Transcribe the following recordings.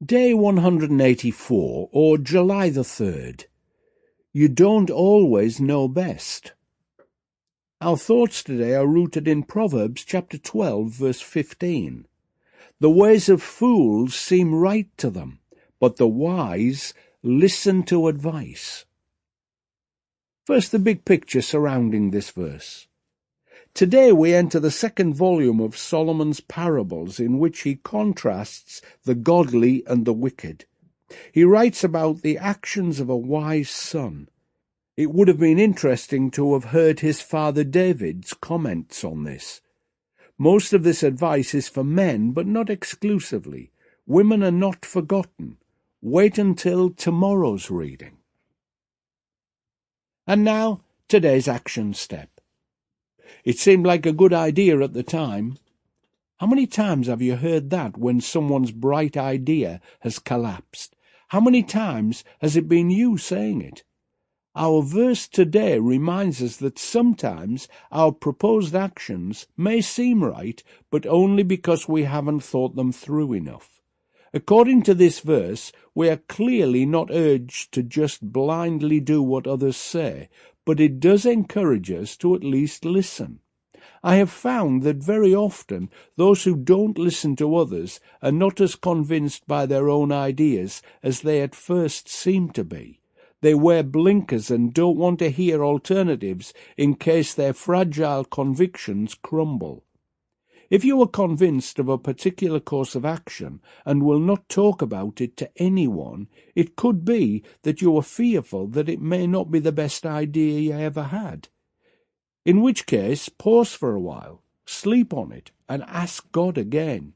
Day 184, or July the 3rd. You don't always know best. Our thoughts today are rooted in Proverbs chapter 12, verse 15. The ways of fools seem right to them, but the wise listen to advice. First, the big picture surrounding this verse. Today we enter the second volume of Solomon's parables, in which he contrasts the godly and the wicked. He writes about the actions of a wise son. It would have been interesting to have heard his father David's comments on this. Most of this advice is for men, but not exclusively. Women are not forgotten. Wait until tomorrow's reading. And now, today's action step. It seemed like a good idea at the time. How many times have you heard that when someone's bright idea has collapsed? How many times has it been you saying it? Our verse today reminds us that sometimes our proposed actions may seem right, but only because we haven't thought them through enough. According to this verse, we are clearly not urged to just blindly do what others say, but it does encourage us to at least listen. I have found that very often those who don't listen to others are not as convinced by their own ideas as they at first seem to be. They wear blinkers and don't want to hear alternatives in case their fragile convictions crumble. If you are convinced of a particular course of action and will not talk about it to anyone, it could be that you are fearful that it may not be the best idea you ever had. In which case, pause for a while, sleep on it, and ask God again.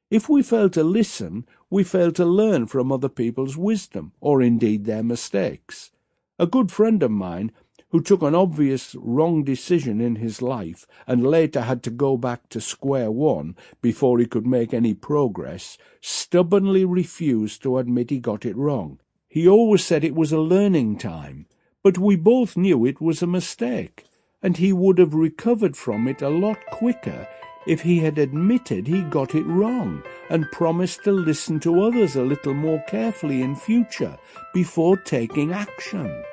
If we fail to listen, we fail to learn from other people's wisdom, or indeed their mistakes. A good friend of mine, who took an obvious wrong decision in his life and later had to go back to square one before he could make any progress, stubbornly refused to admit he got it wrong. He always said it was a learning time, but we both knew it was a mistake, and he would have recovered from it a lot quicker if he had admitted he got it wrong and promised to listen to others a little more carefully in future before taking action.